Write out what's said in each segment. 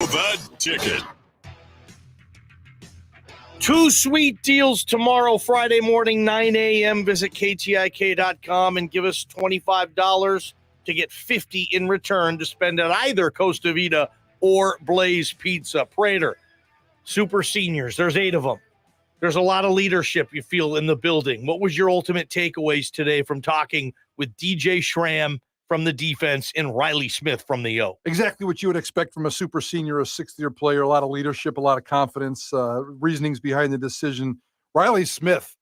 The Ticket. Two sweet deals tomorrow, Friday morning, 9 a.m. Visit KTIK.com and give us $25 to get $50 in return to spend at either Costa Vida or Blaze Pizza. Prater, super seniors, there's 8 of them. There's a lot of leadership you feel in the building. What was your ultimate takeaways today from talking with DJ Schramm from the defense and Riley Smith from the O? Exactly what you would expect from a super senior, a sixth-year player, a lot of leadership, a lot of confidence, reasonings behind the decision. Riley Smith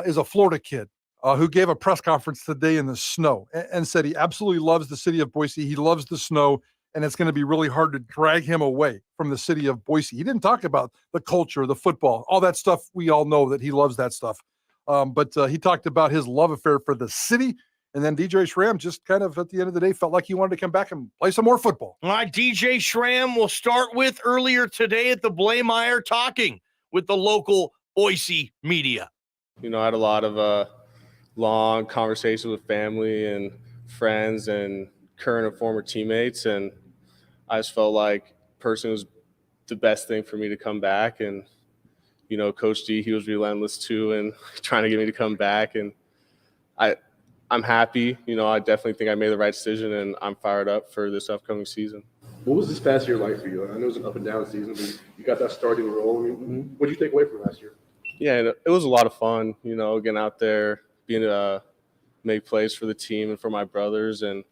is a Florida kid who gave a press conference today in the snow and said he absolutely loves the city of Boise. He loves the snow, and it's going to be really hard to drag him away from the city of Boise. He didn't talk about the culture, the football, all that stuff. We all know that he loves that stuff. But he talked about his love affair for the city. And then DJ Schramm just kind of at the end of the day felt like he wanted to come back and play some more football. All right, DJ Schramm will start with earlier today at the Blameyer talking with the local Boise media. You know, I had a lot of long conversations with family and friends and current and former teammates, and I just felt like personally it was the best thing for me to come back. And, you know, Coach D, he was relentless too and trying to get me to come back. And I'm happy. You know, I definitely think I made the right decision, and I'm fired up for this upcoming season. What was this past year like for you? I know it was an up and down season, but you got that starting role. I mean, what did you take away from last year? Yeah, it was a lot of fun, you know, getting out there, being make plays for the team and for my brothers, and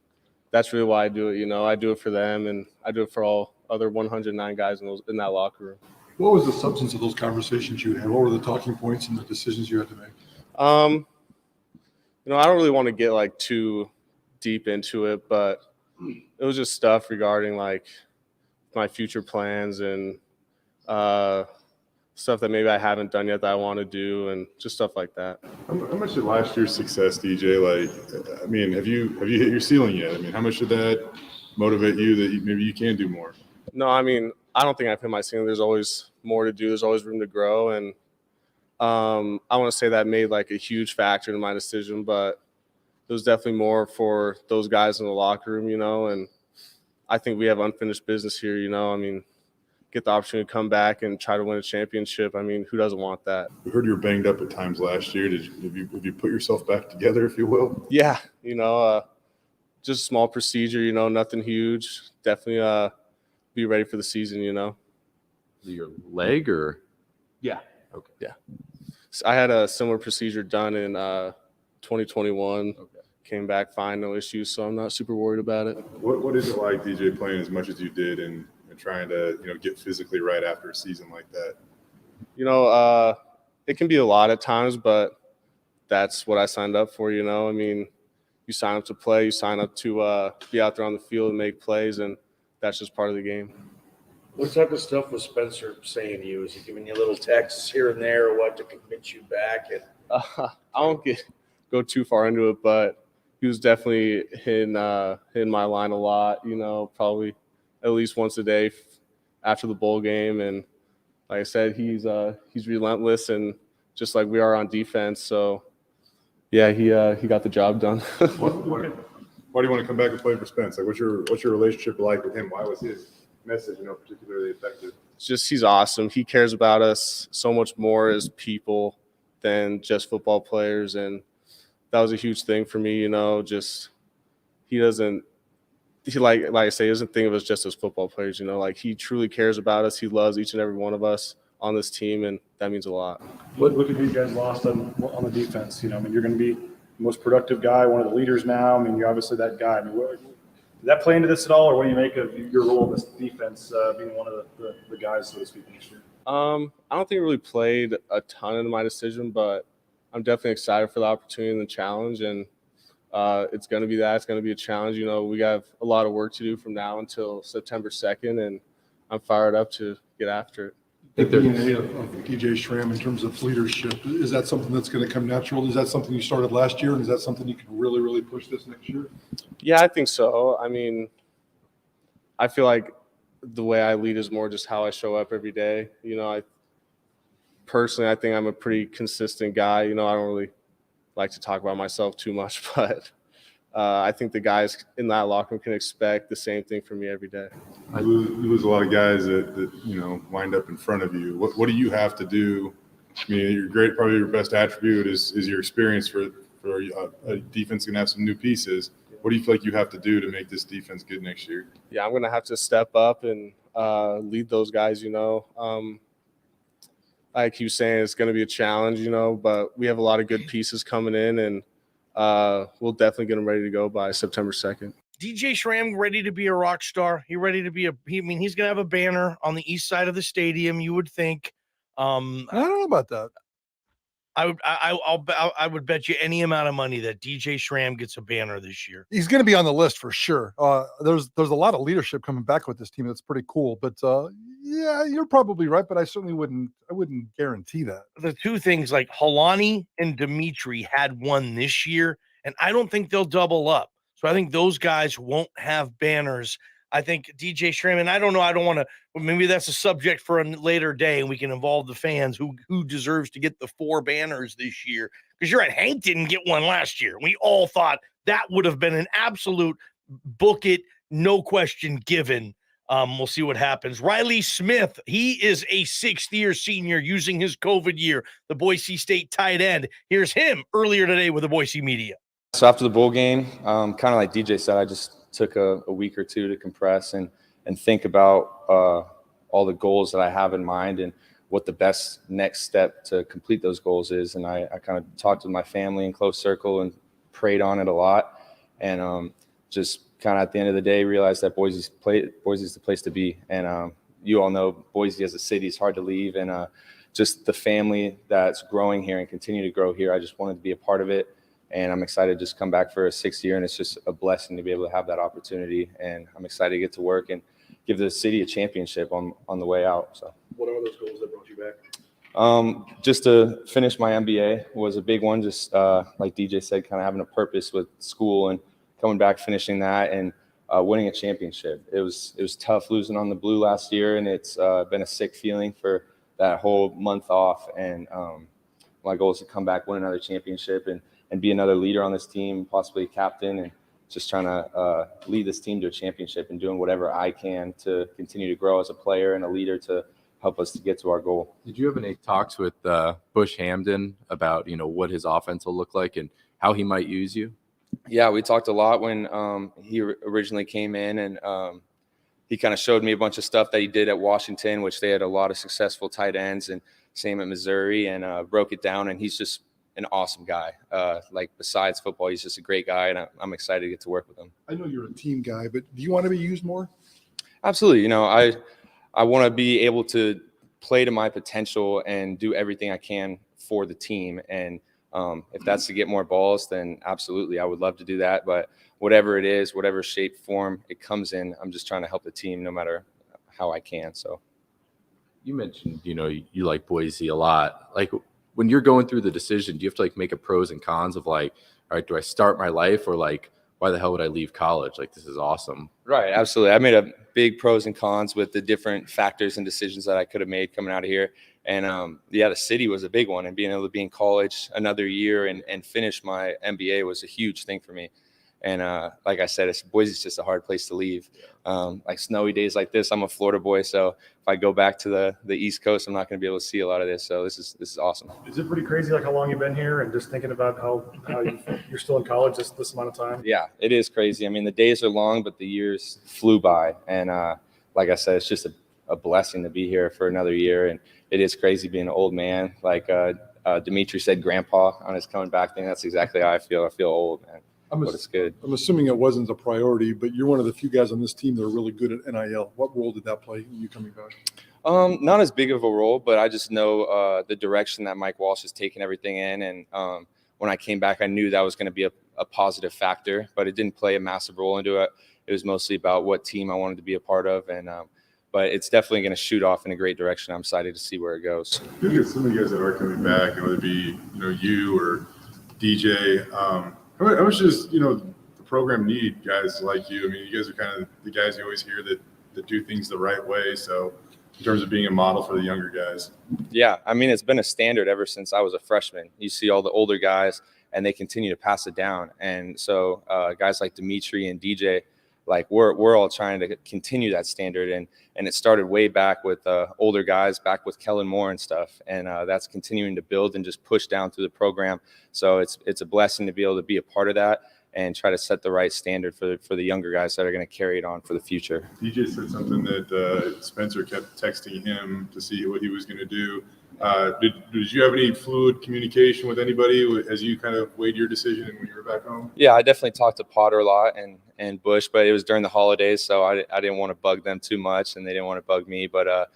that's really why I do it. You know, I do it for them, and I do it for all other 109 guys in that locker room. What was the substance of those conversations you had? What were the talking points and the decisions you had to make? You know, I don't really want to get like too deep into it, but it was just stuff regarding like my future plans and stuff that maybe I haven't done yet that I want to do, and just stuff like that. How much did last year's success, DJ? Like, I mean, have you hit your ceiling yet? I mean, how much did that motivate you that maybe you can do more? No, I mean, I don't think I've hit my ceiling. There's always more to do. There's always room to grow, and I want to say that made like a huge factor in my decision, but it was definitely more for those guys in the locker room, you know, and I think we have unfinished business here, you know. I mean, get the opportunity to come back and try to win a championship. I mean, who doesn't want that? We heard you were banged up at times last year. Have you put yourself back together, if you will? Yeah, you know, just a small procedure, you know, nothing huge. Definitely be ready for the season, you know. Your leg or? Yeah. Okay. Yeah. So I had a similar procedure done in 2021. Okay. Came back fine, no issues, so I'm not super worried about it. What is it like, DJ, playing as much as you did and trying to, you know, get physically right after a season like that? You know, it can be a lot at times, but that's what I signed up for, you know. I mean, you sign up to play, you sign up to be out there on the field and make plays, and that's just part of the game. What type of stuff was Spencer saying to you? Is he giving you little texts here and there or what to convince you back? I don't go too far into it, but he was definitely hitting my line a lot, you know, probably at least once a day after the bowl game. And like I said, he's relentless, and just like we are on defense. So, yeah, he got the job done. Why do you want to come back and play for Spence? Like, what's your relationship like with him? Why was his message, you know, particularly effective? It's just he's awesome. He cares about us so much more as people than just football players, and that was a huge thing for me, you know. Just he like I say, he doesn't think of us just as football players, you know. Like, he truly cares about us. He loves each and every one of us on this team, and that means a lot. Look at who you guys lost on the defense. You know, I mean, you're going to be the most productive guy, one of the leaders now. I mean, you're obviously that guy. I mean, did that play into this at all, or what do you make of your role in this defense, being one of the guys, so to speak, this year? I don't think it really played a ton into my decision, but I'm definitely excited for the opportunity and the challenge, and it's going to be that. It's going to be a challenge. You know, we have a lot of work to do from now until September 2nd, and I'm fired up to get after it. The DNA of DJ Schramm in terms of leadership, is that something that's going to come natural? Is that something you started last year, and is that something you can really, really push this next year? Yeah, I think so. I mean, I feel like the way I lead is more just how I show up every day. You know, I think I'm a pretty consistent guy. You know, I don't really like to talk about myself too much, but I think the guys in that locker room can expect the same thing from me every day. You lose a lot of guys that lined up in front of you. What do you have to do? I mean, you're great. Probably your best attribute is your experience for a defense going to have some new pieces. What do you feel like you have to do to make this defense good next year? Yeah, I'm going to have to step up and lead those guys, I keep saying it's going to be a challenge, but we have a lot of good pieces coming in, and we'll definitely get them ready to go by September 2nd. DJ Schramm ready to be a rock star. He's ready to be he's going to have a banner on the east side of the stadium, you would think. I don't know about that. I would bet you any amount of money that DJ Schramm gets a banner this year. He's going to be on the list for sure. There's a lot of leadership coming back with this team. That's pretty cool. But yeah, you're probably right. But I certainly wouldn't guarantee that. The two things like Halani and Dimitri had one this year, and I don't think they'll double up. So I think those guys won't have banners. I think DJ Schramm, and I don't know, I don't want to, maybe that's a subject for a later day, and we can involve the fans who deserves to get the 4 banners this year. Because you're right, Hank didn't get one last year. We all thought that would have been an absolute book it, no question given. We'll see what happens. Riley Smith, he is a 6th-year senior using his COVID year, the Boise State tight end. Here's him earlier today with the Boise media. So after the bowl game, kind of like DJ said, I just took a week or two to compress and think about all the goals that I have in mind and what the best next step to complete those goals is. And I kind of talked with my family in close circle and prayed on it a lot. And just kind of at the end of the day, realized that Boise's the place to be. And you all know Boise as a city is hard to leave. And just the family that's growing here and continue to grow here, I just wanted to be a part of it. And I'm excited to just come back for a 6th year, and it's just a blessing to be able to have that opportunity. And I'm excited to get to work and give the city a championship on the way out. So, what are those goals that brought you back? Just to finish my MBA was a big one. Just like DJ said, kind of having a purpose with school and coming back, finishing that, and winning a championship. It was tough losing on the blue last year, and it's been a sick feeling for that whole month off. And my goal is to come back, win another championship, and be another leader on this team, possibly a captain, and just trying to lead this team to a championship and doing whatever I can to continue to grow as a player and a leader to help us to get to our goal. Did you have any talks with Bush Hamden about, what his offense will look like and how he might use you? Yeah, we talked a lot when he originally came in, and he kind of showed me a bunch of stuff that he did at Washington, which they had a lot of successful tight ends, and same at Missouri, and broke it down. And he's just an awesome guy. Besides football, he's just a great guy, and I'm excited to get to work with him. I know you're a team guy, but do you want to be used more? Absolutely. I want to be able to play to my potential and do everything I can for the team. And if that's to get more balls, then absolutely, I would love to do that. But whatever it is, whatever shape, form it comes in, I'm just trying to help the team no matter how I can. So you mentioned, you like Boise a lot. Like, when you're going through the decision, do you have to make a pros and cons of all right, do I start my life, or why the hell would I leave college? This is awesome. Right. Absolutely. I made a big pros and cons with the different factors and decisions that I could have made coming out of here. And the city was a big one, and being able to be in college another year and finish my MBA was a huge thing for me. And like I said, Boise's just a hard place to leave. Snowy days like this, I'm a Florida boy, so if I go back to the East Coast, I'm not going to be able to see a lot of this. So this is awesome. Is it pretty crazy, how long you've been here, and just thinking about how you're still in college this amount of time? Yeah, it is crazy. I mean, the days are long, but the years flew by. And like I said, it's just a blessing to be here for another year. And it is crazy being an old man. Dimitri said, grandpa on his coming back thing. That's exactly how I feel. I feel old, man. But it's good. I'm assuming it wasn't a priority, but you're one of the few guys on this team that are really good at NIL. What role did that play in you coming back? Not as big of a role, but I just know the direction that Mike Walsh has taken everything in. And when I came back, I knew that was going to be a positive factor, but it didn't play a massive role into it. It was mostly about what team I wanted to be a part of. And but it's definitely going to shoot off in a great direction. I'm excited to see where it goes. Look at some of you guys that are coming back, whether it be you or DJ. How much does the program need guys like you? I mean, you guys are kind of the guys you always hear that do things the right way. So in terms of being a model for the younger guys. Yeah, I mean, it's been a standard ever since I was a freshman. You see all the older guys and they continue to pass it down. And so guys like Dimitri and DJ, like we're all trying to continue that standard, and it started way back with older guys, back with Kellen Moore and stuff, and that's continuing to build and just push down through the program. So it's a blessing to be able to be a part of that and try to set the right standard for the younger guys that are going to carry it on for the future. DJ said something that Spencer kept texting him to see what he was going to do. Did you have any fluid communication with anybody as you kind of weighed your decision when you were back home? Yeah, I definitely talked to Potter a lot and Bush, but it was during the holidays, so I didn't want to bug them too much, and they didn't want to bug me. But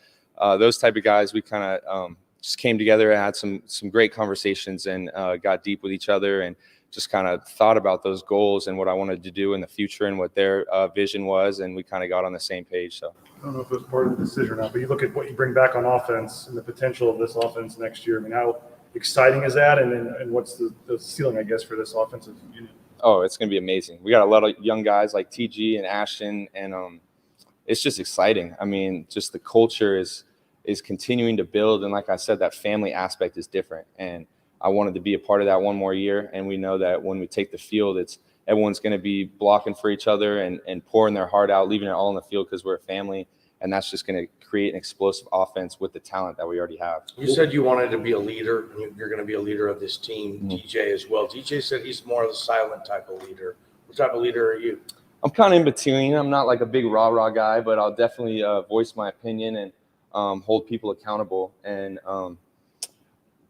those type of guys, we kind of just came together and had some great conversations and got deep with each other and just kind of thought about those goals and what I wanted to do in the future and what their vision was, and we kind of got on the same page. So I don't know if it was part of the decision or not, but you look at what you bring back on offense and the potential of this offense next year. I mean, how exciting is that? And what's the ceiling, I guess, for this offensive unit? Oh, it's going to be amazing. We got a lot of young guys like TG and Ashton, and it's just exciting. I mean, just the culture is continuing to build, and like I said, that family aspect is different. And I wanted to be a part of that one more year, and we know that when we take the field, everyone's going to be blocking for each other and pouring their heart out, leaving it all on the field because we're a family, and that's just going to create an explosive offense with the talent that we already have. You said you wanted to be a leader, and you're going to be a leader of this team. Mm-hmm. DJ as well. DJ said he's more of the silent type of leader. What type of leader are you? I'm kind of in between. I'm not like a big rah-rah guy, but I'll definitely voice my opinion and hold people accountable. And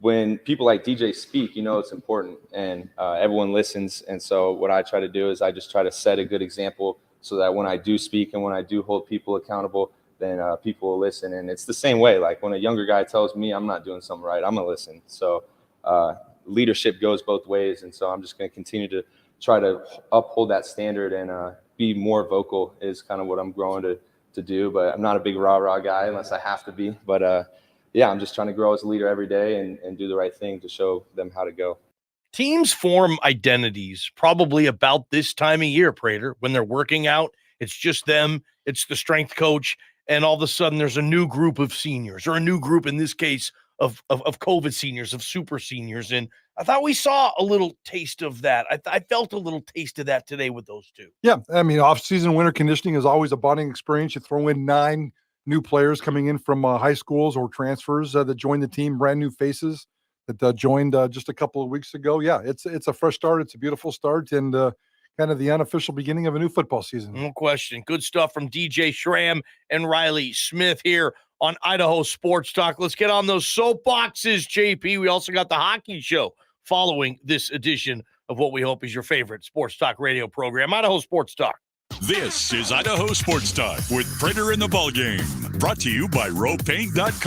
when people like DJ speak, it's important, and everyone listens. And so what I try to do is I just try to set a good example so that when I do speak and when I do hold people accountable, then people will listen. And it's the same way. Like when a younger guy tells me I'm not doing something right, I'm going to listen. So leadership goes both ways. And so I'm just going to continue to try to uphold that standard and be more vocal is kind of what I'm growing to do. But I'm not a big rah-rah guy unless I have to be. But yeah, I'm just trying to grow as a leader every day and do the right thing to show them how to go. Teams form identities probably about this time of year, Prater, when they're working out. It's just them. It's the strength coach. And all of a sudden there's a new group of seniors, or a new group, in this case, of COVID seniors, of super seniors. And I thought we saw a little taste of that. I felt a little taste of that today with those two. Yeah, I mean, off-season winter conditioning is always a bonding experience. You throw in 9 new players coming in from high schools or transfers that joined the team, brand new faces that joined just a couple of weeks ago. Yeah, it's a fresh start. It's a beautiful start, and kind of the unofficial beginning of a new football season. No question. Good stuff from DJ Schramm and Riley Smith here on Idaho Sports Talk. Let's get on those soapboxes, JP. We also got the hockey show following this edition of what we hope is your favorite sports talk radio program, Idaho Sports Talk. This is Idaho Sports Talk with Prater in the Ballgame, brought to you by rowpaint.com.